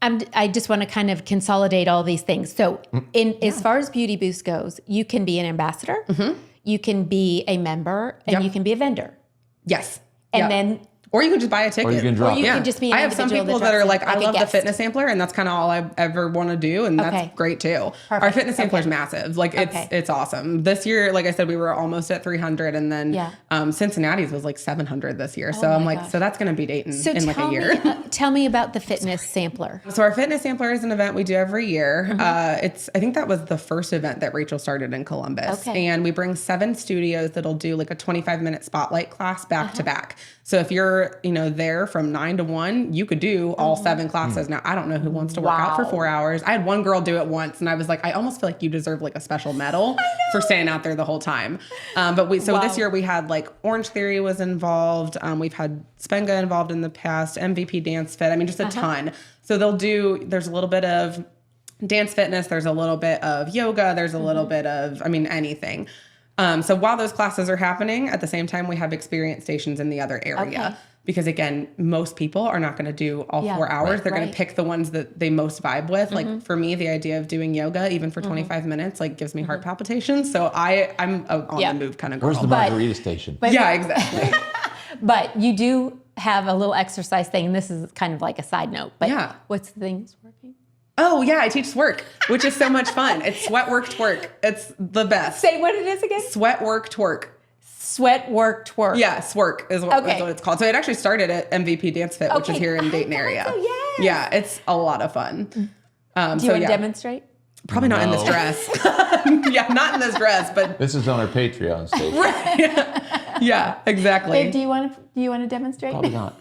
I just want to kind of consolidate all these things. So as far as Beauty Boost goes, you can be an ambassador, you can be a member, and you can be a vendor. Yes. And then... Or you can just buy a ticket. Or you can drop. Or you can just be an I have some individual people that are like, I like a love the guest. fitness sampler, and that's kind of all I ever want to do, and that's great too. Our Perfect. fitness sampler is massive. Like it's awesome. This year, like I said, we were almost at 300, and then Cincinnati's was like 700 this year. So I'm like, so that's going to be Dayton in like a year. Tell me about the fitness sampler. So our fitness sampler is an event we do every year. I think that was the first event that Rachel started in Columbus. And we bring 7 studios that'll do like a 25-minute spotlight class back to back. So if you're, there from 9 to 1, you could do all 7 classes. Now, I don't know who wants to work out for 4 hours. I had one girl do it once, and I was like, I almost feel like you deserve like a special medal for staying out there the whole time. But this year we had like Orange Theory was involved. We've had Spenga involved in the past, MVP Dance Fit. I mean, just a ton. So there's a little bit of dance fitness. There's a little bit of yoga. There's a little bit of, anything. So while those classes are happening, at the same time, we have experience stations in the other area. Because again, most people are not going to do all 4 hours. They're going to pick the ones that they most vibe with. Like for me, the idea of doing yoga, even for 25 minutes, like gives me heart palpitations. So I'm on the move kind of girl. Where's the margarita station? Yeah, exactly. But you do have a little exercise thing. And this is kind of like a side note. But what's the thing that's working? Oh, yeah, I teach Swerk, which is so much fun. It's sweat, work, twerk. It's the best. Say what it is again. Sweat, work, twerk. Sweat, work, twerk. Yeah, Swerk is what it's called. So it actually started at MVP Dance Fit, which is here in Dayton area. So, yes. Yeah, it's a lot of fun. Do you want to demonstrate? Probably not in this dress. Yeah, not in this dress, but this is on our Patreon station. yeah, exactly. Babe, do you want to demonstrate? Probably not.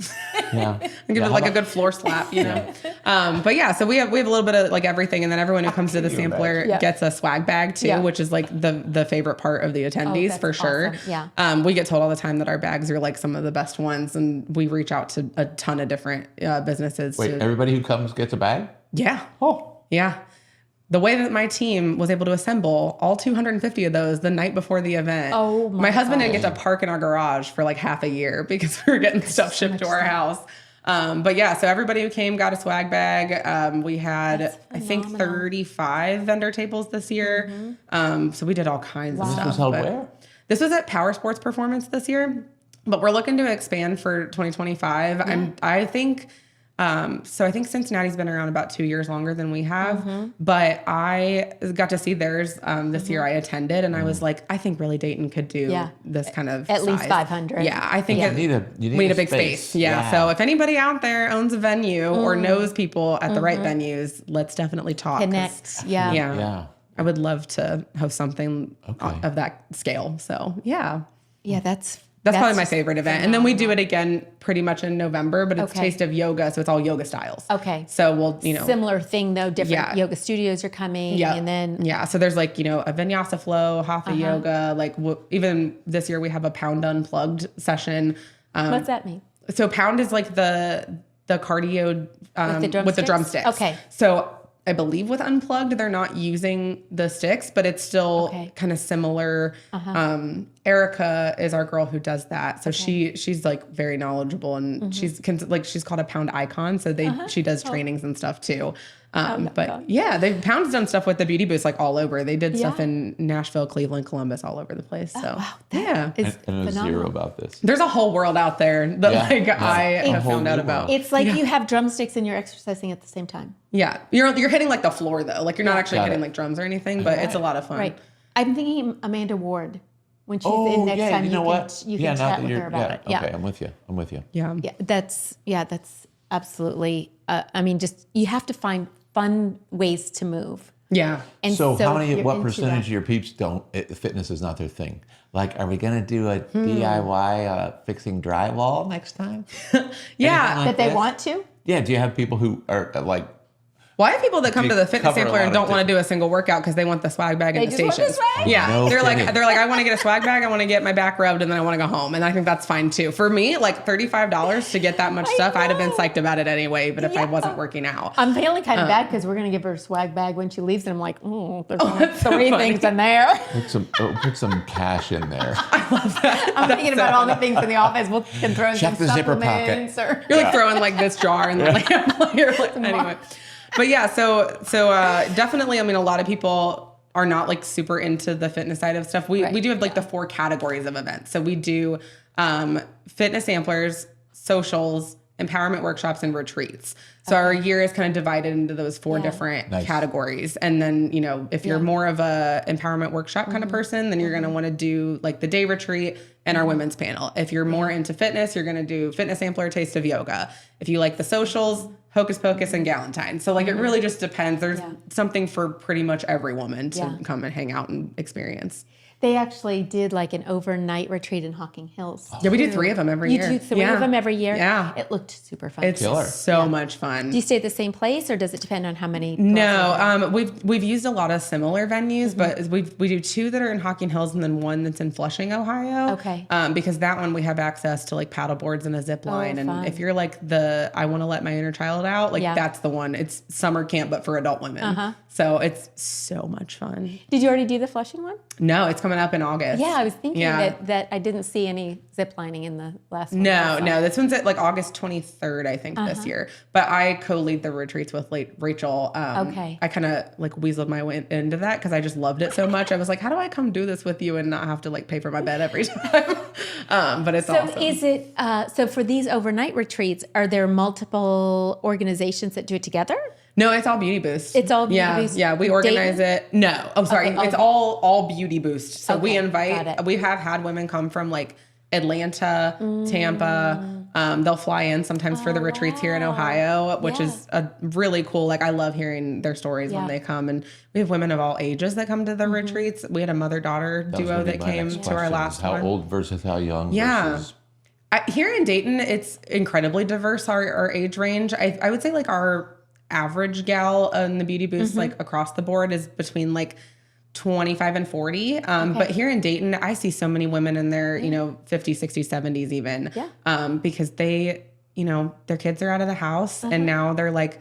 Yeah. Give it like a good floor slap, But yeah, so we have a little bit of like everything, and then everyone who comes to the sampler gets a swag bag too, which is like the favorite part of the attendees for sure. Awesome. Yeah. We get told all the time that our bags are like some of the best ones, and we reach out to a ton of different businesses. Wait, everybody who comes gets a bag? Yeah. Oh. Yeah. The way that my team was able to assemble all 250 of those the night before the event. Oh my husband didn't get to park in our garage for like half a year because we were getting stuff shipped to our house. But yeah, so everybody who came got a swag bag. We had, I think, 35 vendor tables this year. So we did all kinds of stuff. This was held where? This was at Power Sports Performance this year. But we're looking to expand for 2025. Yeah. I think... so I think Cincinnati's been around about 2 years longer than we have, but I got to see theirs this year. I attended, and I was like, I think really Dayton could do this kind of at size. least 500. Yeah, I think you need a big space. Yeah. So if anybody out there owns a venue or knows people at the right venues, let's definitely talk. Connect. Yeah. I would love to host something of that scale. So yeah. Yeah, that's probably my favorite event. And then we do it again pretty much in November, but it's Taste of Yoga, so it's all yoga styles. Okay. So we'll, Similar thing though, different yoga studios are coming and then... Yeah, so there's like, a vinyasa flow, hatha yoga, like even this year we have a Pound Unplugged session. What's that mean? So Pound is like the cardio with the drumsticks. Okay. So I believe with Unplugged, they're not using the sticks, but it's still kind of similar. Erica is our girl who does that. So she's like very knowledgeable, and she's called a Pound icon. So she does trainings and stuff too. But yeah, Pound's done stuff with the Beauty Boost like all over. They did stuff in Nashville, Cleveland, Columbus, all over the place. So That is I know zero about this. there's a whole world out there that I have found out about. It's like you have drumsticks and you're exercising at the same time. Yeah, you're hitting like the floor though. Like you're not actually hitting like drums or anything, but it's a lot of fun. Right. I'm thinking Amanda Ward when she's in next time. You can chat with her about it. Yeah. Okay, I'm with you. Yeah. Yeah, that's absolutely. Just you have to find fun ways to move. Yeah. And so what percentage of your peeps fitness is not their thing? Like, are we going to do a DIY fixing drywall next time? Yeah. That they want to? Yeah. Do you have people who are like Well, I have people that come to the fitness cover a sampler and lot don't of want to do a single workout because they want the swag bag and the just want the stations. swag? Yeah, No they're kidding. like, I want to get a swag bag, I want to get my back rubbed, and then I want to go home. And I think that's fine too. For me, like $35 to get that much stuff, I'd have been psyched about it anyway. But if I wasn't working out, I'm feeling kind of bad because we're going to give her a swag bag when she leaves, and I'm like, there's only that's so 3 funny. things in there. Put some cash in there. I'm thinking about all the things in the office. We can throw in Check some the zipper supplements or you're like throwing like this jar and then like, you're like anyway. But yeah, so definitely, I mean, a lot of people are not like super into the fitness side of stuff. We do have like the 4 categories of events. So we do fitness samplers, socials, empowerment workshops, and retreats. So our year is kind of divided into those 4 different categories. And then, you know, if you're more of a empowerment workshop kind of person, then you're going to want to do like the day retreat and our women's panel. If you're more into fitness, you're going to do fitness sampler, taste of yoga. If you like the socials, hocus pocus and galentine. So like, it really just depends. There's something for pretty much every woman to come and hang out and experience. They actually did like an overnight retreat in Hocking Hills. Yeah, we do 3 of them every year. You do 3 of them every year? Yeah. It looked super fun. It's so much fun. Do you stay at the same place, or does it depend on how many? No, we've used a lot of similar venues, but we do 2 that are in Hocking Hills and then 1 that's in Flushing, Ohio. Okay. Because that one we have access to like paddle boards and a zip line, and fun. if you're like I want to let my inner child out, like that's the one. It's summer camp but for adult women. So it's so much fun. Did you already do the Flushing one? No, it's coming up in August. Yeah, I was thinking that I didn't see any zip lining in the last one. No, this one's at like August 23rd, I think, this year. But I co-lead the retreats with Rachel. Okay. I kind of like weaseled my way into that because I just loved it so much. I was like, how do I come do this with you and not have to like pay for my bed every time? But it's awesome. So is it, so for these overnight retreats, are there multiple organizations that do it together? No, it's all Beauty Boost. It's all Beauty Boost. Yeah, we organize it. No, oh, sorry. Okay, it's all Beauty Boost. So we got invite, it. we have had women come from like Atlanta, Tampa. They'll fly in sometimes for the retreats here in Ohio, which is a really cool, like I love hearing their stories when they come. And we have women of all ages that come to the retreats. We had a mother-daughter duo that came to our last one. How old versus how young? Yeah. Versus... Here in Dayton, it's incredibly diverse, our age range. I would say like our average gal in the Beauty Boost, like across the board, is between like 25 and 40. But here in Dayton, I see so many women in their, 50s, 60s, 70s even. Because they, their kids are out of the house and now they're like,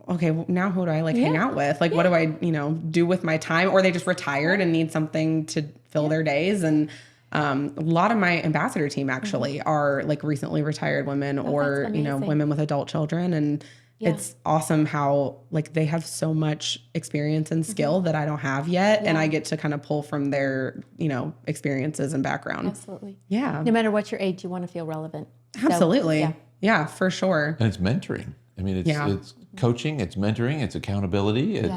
okay, well, now who do I like hang out with? Like, what do I, do with my time? Or they just retired and need something to fill their days. And a lot of my ambassador team actually are like recently retired women or, women with adult children. And it's awesome how like they have so much experience and skill that I don't have yet. And I get to kind of pull from their, experiences and background. Absolutely. Yeah. No matter what your age, you want to feel relevant. Absolutely. So, yeah, for sure. And it's mentoring. I mean, it's coaching, it's mentoring, it's accountability. It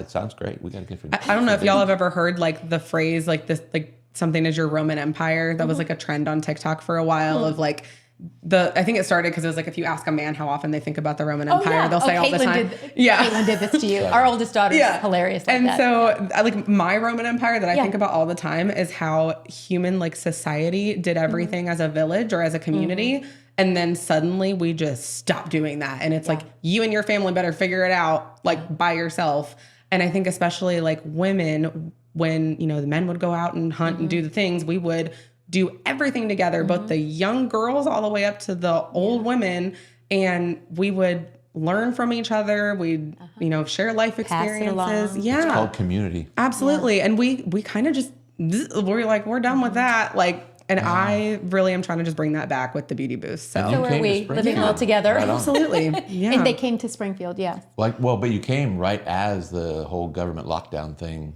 sounds great. We got to get for I don't know if y'all have ever heard like the phrase like this, like something is your Roman Empire. That was like a trend on TikTok for a while of like, I think it started because it was like if you ask a man how often they think about the Roman Empire, they'll say all the time. Caitlin did this to you. Our oldest daughter is hilarious like that. So like my Roman Empire that I think about all the time is how human like society did everything as a village or as a community. And then suddenly we just stopped doing that. And it's like you and your family better figure it out like by yourself. And I think especially like women, when, the men would go out and hunt and do the things, we would do everything together, both the young girls all the way up to the old women. And we would learn from each other. We'd, share life experiences. It's called community. Absolutely. And we kind of just, we're like, we're done with that. Like, and I really am trying to just bring that back with the Beauty Boost. So are we living well together. Right on. Absolutely. Yeah. And they came to Springfield. Yeah. But you came right as the whole government lockdown thing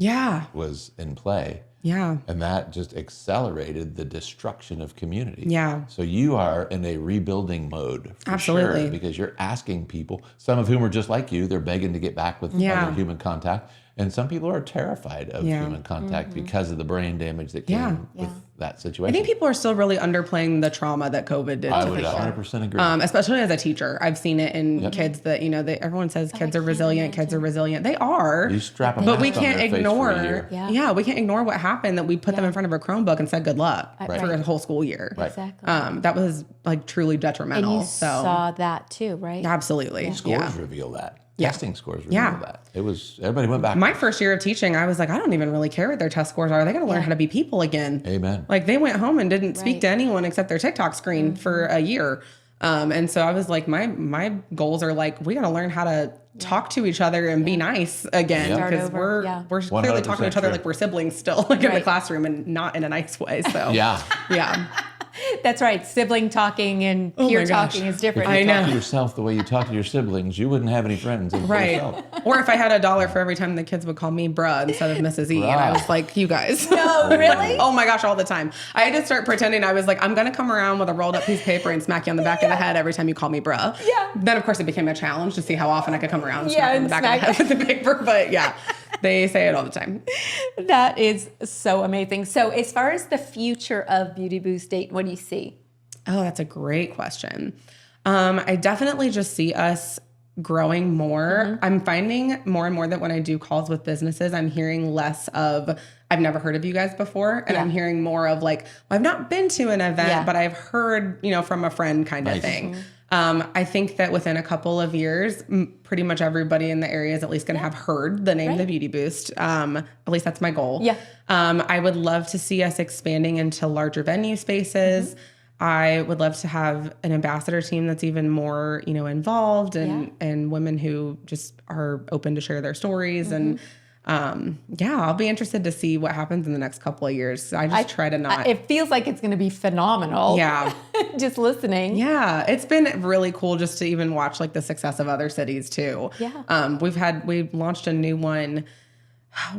was in play. Yeah. And that just accelerated the destruction of community. Yeah. So you are in a rebuilding mode for Absolutely. sure, because you're asking people, some of whom are just like you, they're begging to get back with other human contact. And some people are terrified of human contact because of the brain damage that came with that situation. I think people are still really underplaying the trauma that COVID did. I would 100% agree. Especially as a teacher. I've seen it in kids that, everyone says kids are resilient. Kids are resilient. They are. You strap a but we mask on can't their face ignore. for a year. We can't ignore what happened, that we put them in front of a Chromebook and said good luck for a whole school year. Right. Exactly. That was like truly detrimental. And you saw that too, right? Absolutely. Scores reveal that. Testing scores reveal that. It was, everybody went back. My first year of teaching, I was like, I don't even really care what their test scores are. They got to learn how to be people again. Amen. Like they went home and didn't speak to anyone except their TikTok screen for a year. And so I was like, my goals are like, we got to learn how to talk to each other and be nice again, because we're clearly talking to each other like we're siblings still, like in the classroom, and not in a nice way. So yeah. That's right. Sibling talking and peer talking is different. If you talk to yourself the way you talk to your siblings, you wouldn't have any friends. Right. Or if I had $1 for every time the kids would call me bruh instead of Mrs. E. And I was like, you guys. No, really? Oh my gosh, all the time. I had to start pretending. I was like, I'm going to come around with a rolled up piece of paper and smack you on the back of the head every time you call me bruh. Yeah. Then, of course, it became a challenge to see how often I could come around and smack you on the back of the head with the paper. But yeah, they say it all the time. That is so amazing. So as far as the future of Beauty Boost Dayton, what do you see? Oh, that's a great question. I definitely just see us growing more. I'm finding more and more that when I do calls with businesses, I'm hearing less of, I've never heard of you guys before. And I'm hearing more of like, well, I've not been to an event, but I've heard, from a friend kind of thing. I think that within a couple of years, pretty much everybody in the area is at least going to have heard the name The Beauty Boost. At least that's my goal. Yeah. I would love to see us expanding into larger venue spaces. I would love to have an ambassador team that's even more, involved and women who just are open to share their stories. And I'll be interested to see what happens in the next couple of years. I try to not. It feels like it's going to be phenomenal. Yeah. Just listening. Yeah. It's been really cool just to even watch like the success of other cities too. Yeah. We launched a new one.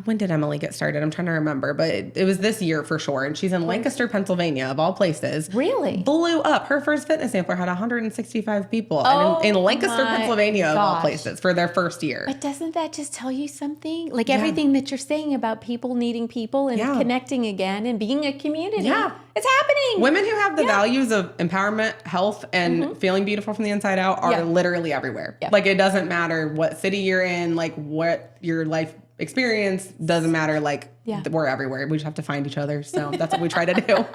When did Emily get started? I'm trying to remember, but it was this year for sure. And she's in Lancaster, Pennsylvania, of all places. Really? Blew up. Her first fitness sampler had 165 people in Lancaster, Pennsylvania, of all places, for their first year. But doesn't that just tell you something? Like everything that you're saying about people needing people and connecting again and being a community. Yeah. It's happening. Women who have the values of empowerment, health, and feeling beautiful from the inside out are literally everywhere. Yeah. Like it doesn't matter what city you're in, like what your life experience, doesn't matter. Like we're everywhere. We just have to find each other. So that's what we try to do.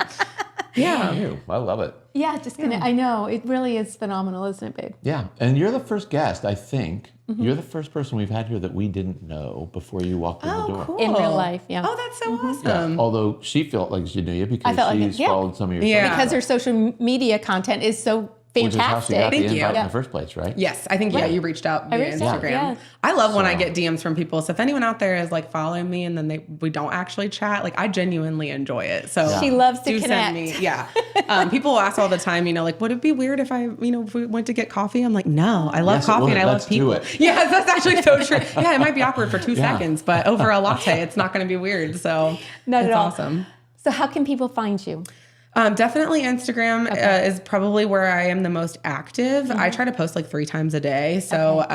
I love it. Yeah, I know. It really is phenomenal, isn't it, babe? Yeah. And you're the first guest, I think. You're the first person we've had here that we didn't know before you walked in the door. Cool. In real life, Oh, that's so awesome. Yeah. Although she felt like she knew you because she's followed some of your stuff. Because her social media content is so fantastic. Which is how she got the invite in the first place, right? Yes, I think you reached out via Instagram. I love when I get DMs from people. So if anyone out there is like following me and then we don't actually chat, like I genuinely enjoy it. So she loves to connect. Send me, people will ask all the time, like, would it be weird if if we went to get coffee? I'm like, no, I love coffee and I love people. Do it. Yeah, that's actually so true. Yeah, it might be awkward for 2 seconds, but over a latte, it's not going to be weird. So that's awesome. So how can people find you? Definitely Instagram is probably where I am the most active. I try to post like 3 times a day. So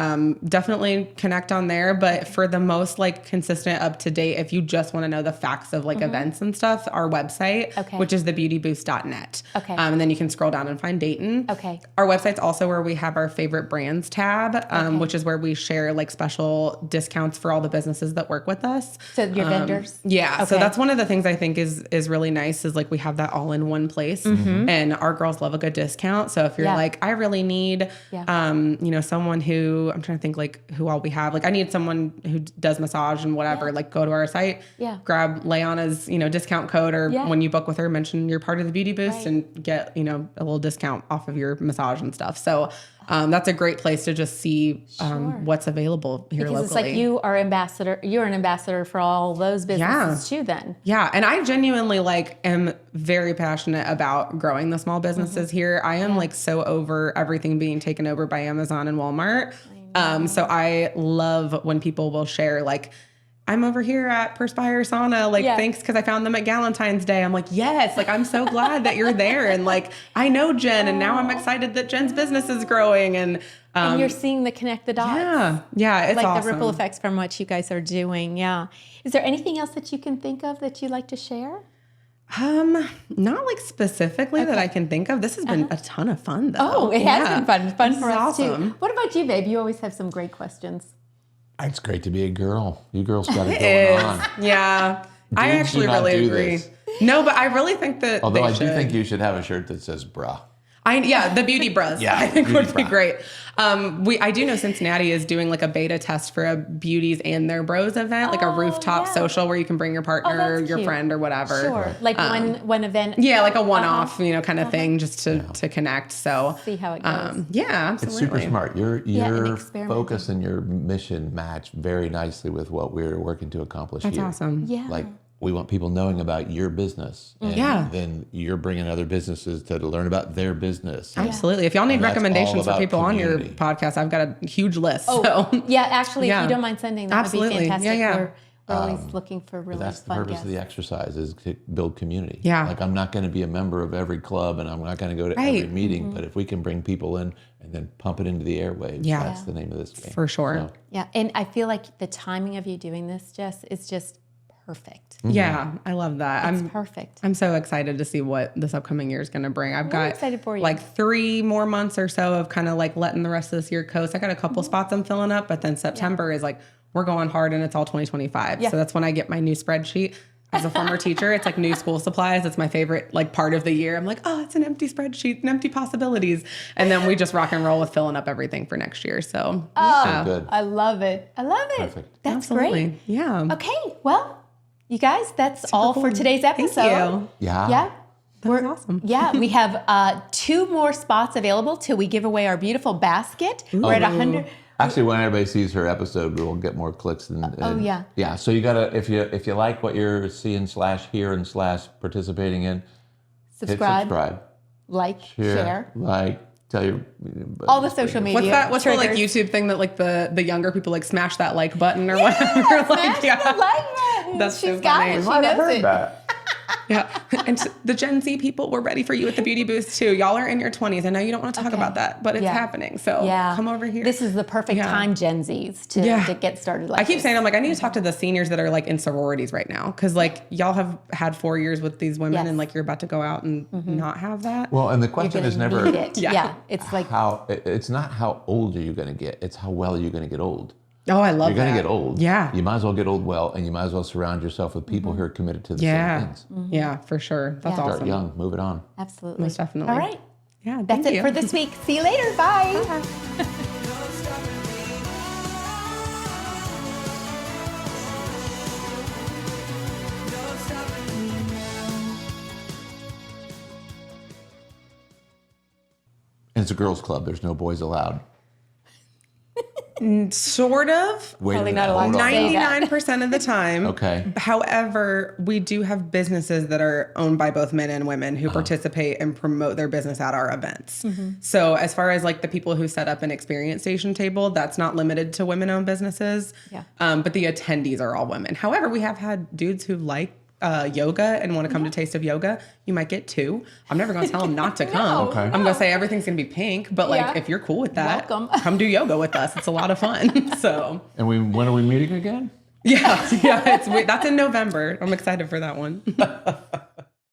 definitely connect on there. But for the most like consistent, up to date, if you just want to know the facts of like events and stuff, our website, which is thebeautyboost.net. Okay. And then you can scroll down and find Dayton. Okay. Our website's also where we have our favorite brands tab, which is where we share like special discounts for all the businesses that work with us. So your vendors? Yeah. Okay. So that's one of the things I think is really nice is like we have that all in one place and our girls love a good discount. So if you're like, I really need, someone who, I'm trying to think like who all we have. Like I need someone who does massage and whatever, like go to our site, grab Leanna's, discount code or when you book with her, mention you're part of the Beauty Boost and get, a little discount off of your massage and stuff. So that's a great place to just see what's available here locally. It's like you're an ambassador for all those businesses too then. Yeah. And I genuinely am very passionate about growing the small businesses here. I am so over everything being taken over by Amazon and Walmart. So I love when people will share I'm over here at Perspire Sauna, thanks because I found them at Galentine's Day. I'm like, yes, I'm so glad that you're there. And I know Jen and now I'm excited that Jen's business is growing. And you're seeing the connect the dots. Yeah, it's awesome. The ripple effects from what you guys are doing. Yeah. Is there anything else that you can think of that you'd like to share? Not like specifically that I can think of. This has been a ton of fun though. Oh, it has been fun. Fun for us awesome. too. What about you, babe? You always have some great questions. It's great to be a girl. You girls got it going on. Yeah. I Dudes actually do not really do agree. this. No, but I really think that Although they I do should. think you should have a shirt that says bra. The beauty bras. Yeah, I think beauty would be bra. great. I do know Cincinnati is doing like a beta test for a beauties and their bros event, like a rooftop yeah. social where you can bring your partner, that's your cute. friend, or whatever. Sure. Like one event. Yeah, like a one-off, kind of thing, just to connect. So See how it goes. Yeah, It's absolutely. super smart. Your and experimenting. focus and your mission match very nicely with what we're working to accomplish That's here. awesome. Yeah. Like we want people knowing about your business, and Yeah. then you're bringing other businesses to learn about their business. Absolutely. If y'all need And that's recommendations all for about people on your community. podcast, I've got a huge list. Oh, So yeah. Actually, Yeah. if you don't mind sending, that would Absolutely. be fantastic. Yeah. We're always looking for But really that's the fun purpose guests. of the exercise is to build community. Yeah. Like I'm not going to be a member of every club and I'm not going to go to Right. every meeting, but if we can bring people in and then pump it into the airwaves, Yeah. that's the name of this game. for sure. So, Yeah, and I feel like the timing of you doing this, Jess, is just perfect. Yeah, I love that. It's perfect. I'm so excited to see what this upcoming year is going to bring. I've got excited for you. like 3 more months or so of kind of like letting the rest of this year coast. I got a couple spots I'm filling up, but then September is like, we're going hard and it's all 2025. Yeah. So that's when I get my new spreadsheet. As a former teacher, it's like new school supplies. It's my favorite like part of the year. I'm like, oh, it's an empty spreadsheet and empty possibilities. And then we just rock and roll with filling up everything for next year. So so good. I love it. I love it. Perfect. That's absolutely. great. Yeah. Okay, well, you guys, that's all for cool. today's episode. Thank you. Yeah. Yeah. That was awesome. Yeah, we have 2 more spots available till we give away our beautiful basket. We're at 100. Actually, when everybody sees her episode, we'll get more clicks. And yeah. Yeah. So you gotta if you like what you're seeing / hearing / participating in, hit subscribe, like, share. like, tell your All the social media. What's that? What's the like triggers. YouTube thing that like the younger people like smash that like button or whatever? Smash the like button. That's She's so got funny. it. She Might have knows heard it. that. Yeah. And the Gen Z people, we're ready for you at the Beauty Boost too. Y'all are in your 20s. I know you don't want to talk about that, but it's Yeah. happening. So come over here. This is the perfect time, Gen Zs, to get started like I keep this. saying, I'm like, I need to talk to the seniors that are like in sororities right now. Cause like y'all have had 4 years with these women Yes. and like you're about to go out and not have that. Well, and the You're question gonna is never need it. Yeah. Yeah. It's like, it's not how old are you going to get. It's how well are you going to get old. Oh, I love You're going that. to get old. Yeah. You might as well get old well, and you might as well surround yourself with people who are committed to the Yeah. same things. Yeah, for sure. That's Yeah. Start awesome. young, move it on. absolutely. Most definitely. All right. Yeah. That's thank it you. for this week. See you later. Bye. And it's a girls' club. There's no boys allowed. Sort of. Wait Probably a not minute, allowed hold to on. say that. 99% of the time. Okay. However, we do have businesses that are owned by both men and women who participate and promote their business at our events. So as far as like the people who set up an experience station table, that's not limited to women-owned businesses. Yeah. But the attendees are all women. However, we have had dudes who like yoga and want to come to Taste of Yoga. You might get 2. I'm never going to tell them not to come. Okay. I'm going to say everything's going to be pink, but like Yeah. if you're cool with that, Welcome. come do yoga with us. It's a lot of fun. So And when are we meeting again? yeah, that's in November. I'm excited for that one.